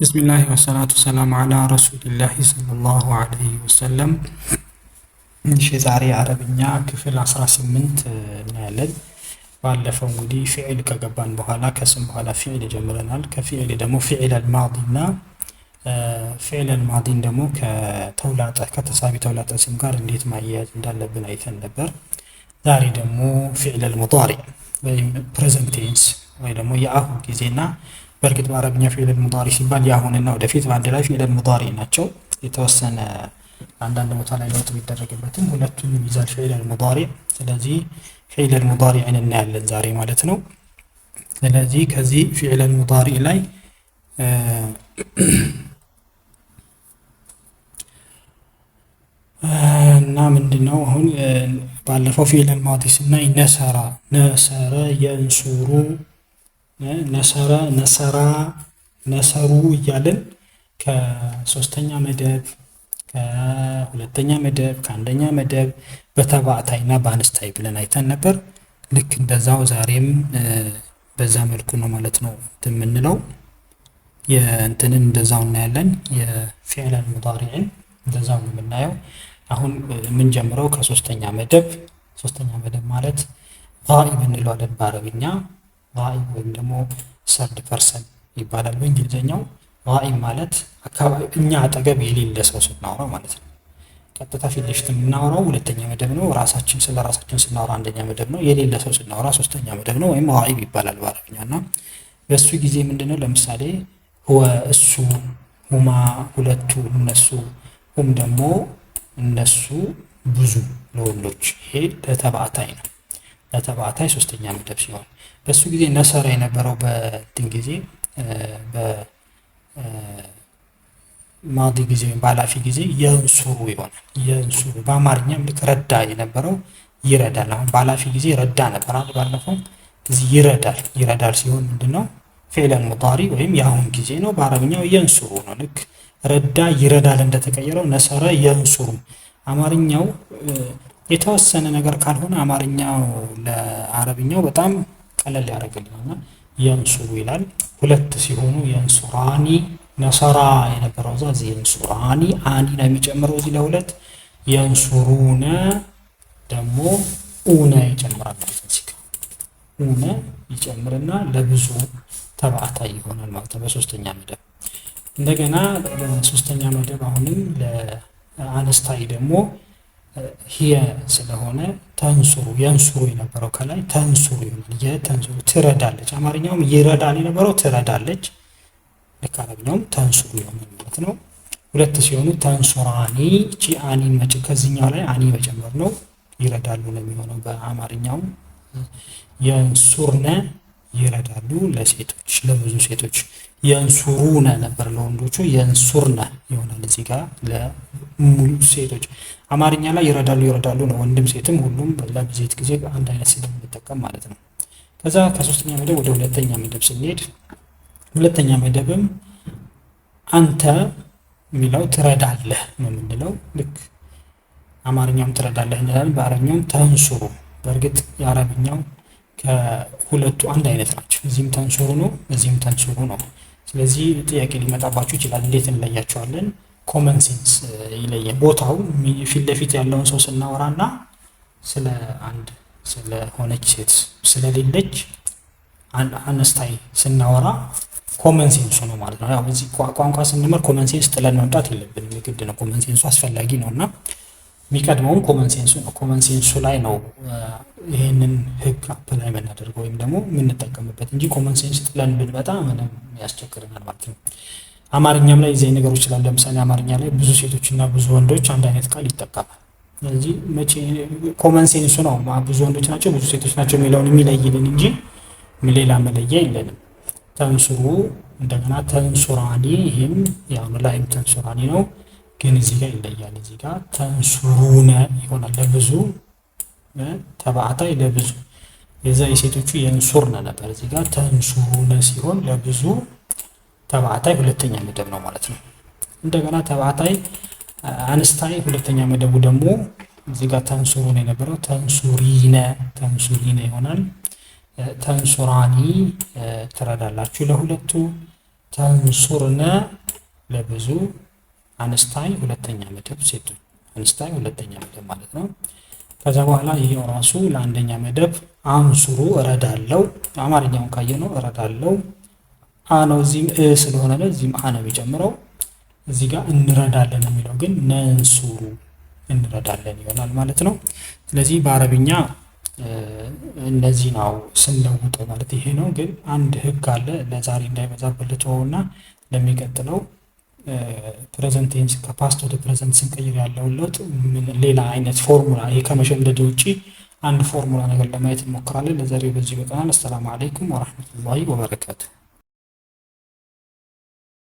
ቢስሚላህ ወሰላቱ ሰላም አላ ረሱሊላህ ሰለላሁ ዐለይሂ ወሰለም። እሺ ዛሬ አረብኛ ክፍል 18 እናያለን። ባለፈው እንግዲህ ፊዕል ከገባን በኋላ ከስም በኋላ ፊዕል ጀምረናል። ከፊዕል ደግሞ ፊዕል አልማዲ እና ፊዕል አልማዲን ደግሞ ከተውላጠ ከተሳቢ ተውላጠ ስም ጋር እንዴት ማያያዝ እንዳለብን አይተን ነበር። ዛሬ ደግሞ ፊዕል አልሙዳሪ ወይም ፕሬዘንት ቴንስ ወይ ደግሞ የአሁን ጊዜና በእርግጥ በአረብኛ ፊዕል ሙዳሪ ሲባል የአሁንና ወደፊት በአንድ ላይ ፊዕል ሙዳሪ ናቸው። የተወሰነ አንዳንድ ቦታ ላይ ለውጥ ቢደረግበትም ሁለቱንም ይዛል ፊዕል ሙዳሪ። ስለዚህ ፊዕል ሙዳሪዕን እናያለን ዛሬ ማለት ነው። ስለዚህ ከዚህ ፊዕል ሙዳሪ ላይ እና ምንድነው አሁን ባለፈው ፊዕል ማዲ ስናይ ነሰራ የንሱሩ ነሰሩ እያልን ከሶስተኛ መደብ ከሁለተኛ መደብ ከአንደኛ መደብ በተባዕታይና በአንስታይ ብለን አይተን ነበር። ልክ እንደዛው ዛሬም በዛ መልኩ ነው ማለት ነው የምንለው። የእንትንን እንደዛው እናያለን። የፊዕል ሙዳሪዕን እንደዛው ነው የምናየው። አሁን የምንጀምረው ከሶስተኛ መደብ ማለት ጋኢብ እንለዋለን በአረብኛ። ጋኢብ ወይም ደግሞ ሰርድ ፐርሰን ይባላል በእንግሊዝኛው። ጋኢብ ማለት አካባቢ እኛ አጠገብ የሌለ ሰው ስናወራ ማለት ነው። ቀጥታ ፊት ለፊት የምናወራው ሁለተኛ መደብ ነው። ስለ ራሳችን ስናወራ አንደኛ መደብ ነው። የሌለ ሰው ስናወራ ሶስተኛ መደብ ነው ወይም ጋኢብ ይባላል በአረብኛ። እና በሱ ጊዜ ምንድነው ለምሳሌ ሁወ እሱ፣ ሁማ ሁለቱ፣ እነሱ፣ ሁም ደግሞ እነሱ ብዙ ለወንዶች። ይሄ ለተባዕታይ ነው። ለተባዕታይ ሶስተኛ መደብ ሲሆን በሱ ጊዜ ነሰረ የነበረው በእንትን ጊዜ በማዲ ጊዜ ወይም በኃላፊ ጊዜ የንሱሩ ይሆናል። የንሱሩ በአማርኛም ልክ ረዳ የነበረው ይረዳል። አሁን በኃላፊ ጊዜ ረዳ ነበር አይደል? ባለፈው እዚህ ይረዳል ሲሆን ምንድነው ፊዕል ሙዳሪ ወይም የአሁን ጊዜ ነው። በአረብኛው የንሱሩ ነው። ልክ ረዳ ይረዳል እንደተቀየረው ነሰረ የንሱሩ። አማርኛው የተወሰነ ነገር ካልሆነ አማርኛው ለአረብኛው በጣም ቀለል ያደርግልናል። የንሱሩ ይላል። ሁለት ሲሆኑ የንሱራኒ፣ ነሰራ የነበረው እዚህ የንሱራኒ አኒ ነው የሚጨምረው እዚህ ለሁለት። የንሱሩነ ደግሞ ኡነ ይጨምራል ማለት ነው። ኡነ ይጨምርና ለብዙ ተባዕታይ ይሆናል ማለት ነው በሶስተኛ መደብ። እንደገና በሶስተኛ መደብ አሁንም ለአንስታይ ደግሞ ሂየ ስለሆነ ተንሱሩ፣ የንሱሩ የነበረው ከላይ ተንሱሩ ይሆናል። የተንሱሩ ትረዳለች። አማርኛውም ይረዳል የነበረው ትረዳለች። ልክ አረብኛውም ተንሱሩ ይሆናል ማለት ነው። ሁለት ሲሆኑ ተንሱራኒ፣ እቺ አኒን ከዚህኛው ላይ አኒ መጨመር ነው። ይረዳሉ ነው የሚሆነው በአማርኛው። የንሱርነ ይረዳሉ ለሴቶች፣ ለብዙ ሴቶች። የንሱሩነ ነበር ለወንዶቹ፣ የንሱርነ ይሆናል እዚህ ጋር ለሙሉ ሴቶች። አማርኛ ላይ ይረዳሉ ነው፣ ወንድም ሴትም ሁሉም ለብዜት ጊዜ አንድ አይነት ስለምንጠቀም ማለት ነው። ከዛ ከሶስተኛ መደብ ወደ ሁለተኛ መደብ ስንሄድ ሁለተኛ መደብም አንተ የሚለው ትረዳለህ ነው የምንለው። ልክ አማርኛውም ትረዳለህ እንላለን፣ በአረብኛውም ተንሱሩ። በእርግጥ የአረብኛው ከሁለቱ አንድ አይነት ናቸው። እዚህም ተንሱሩ ነው፣ እዚህም ተንሱሩ ነው። ስለዚህ ጥያቄ ሊመጣባችሁ ይችላል። እንዴት እንለያቸዋለን? ኮመን ሴንስ ይለያል። ቦታው ፊት ለፊት ያለውን ሰው ስናወራና ስለሆነች ሴት ስለሌለች አነስታይ ስናወራ ኮመን ሴንሱ ነው ማለት ነው። ያው እዚህ ቋንቋ ስንመር ኮመን ሴንስ ጥለን መምጣት የለብንም፣ የግድ ነው። ኮመን ሴንሱ አስፈላጊ ነው እና የሚቀድመውም ኮመን ሴንሱ ነው። ኮመን ሴንሱ ላይ ነው ይሄንን ህግ አፕላይ የምናደርገው ወይም ደግሞ የምንጠቀምበት እንጂ ኮመን ሴንስ ጥለን ብንመጣ ምንም ያስቸግረናል ማለት ነው። አማርኛም ላይ እዚህ ነገሮች ይችላል። ለምሳሌ አማርኛ ላይ ብዙ ሴቶችና ብዙ ወንዶች አንድ አይነት ቃል ይጠቀማል። ስለዚህ ኮመን ሴንሱ ነው ብዙ ወንዶች ናቸው ብዙ ሴቶች ናቸው የሚለውን የሚለይልን እንጂ ሌላ መለያ የለንም። ተንሱሩ፣ እንደገና ተንሱራኒ፣ ይህም ያው ላይም ተንሱራኒ ነው ግን እዚህ ጋር ይለያል። እዚህ ጋር ተንሱሩነ ይሆናል ለብዙ ተባዕታይ ለብዙ። የዛ የሴቶቹ የንሱርነ ነበር። እዚህ ጋር ተንሱሩነ ሲሆን ለብዙ ተባዕታይ ሁለተኛ መደብ ነው ማለት ነው። እንደገና ተባዕታይ አንስታይ ሁለተኛ መደቡ ደግሞ እዚህ ጋር ተንሱሩነ የነበረው ተንሱሪነ ይሆናል። ተንሱራኒ ትረዳላችሁ ለሁለቱ። ተንሱርነ ለብዙ አንስታይ ሁለተኛ መደብ ሴቶች አንስታይ ሁለተኛ መደብ ማለት ነው። ከዛ በኋላ ይሄው ራሱ ለአንደኛ መደብ አንሱሩ እረዳለው። አማርኛውን ካየነው እረዳለው አ ነው። እዚህም ስለሆነ ነው እዚህም አ ነው የሚጨምረው። እዚህ ጋር እንረዳለን የሚለው ግን ነንሱሩ እንረዳለን ይሆናል ማለት ነው። ስለዚህ በአረብኛ እነዚህ ነው ስንለውጠው ማለት ይሄ ነው። ግን አንድ ህግ አለ ለዛሬ እንዳይበዛብን ልተወውና ለሚቀጥለው ፕሬዘንት ቴንስ ከፓስት ወደ ፕሬዘንት ስንቀይር ያለውን ለውጥ ሌላ አይነት ፎርሙላ ይሄ ከመሸምደድ ውጪ አንድ ፎርሙላ ነገር ለማየት እንሞክራለን። ለዛሬው በዚህ በቃናል። አሰላሙ አለይኩም ወራህመቱላሂ ወበረካቱ።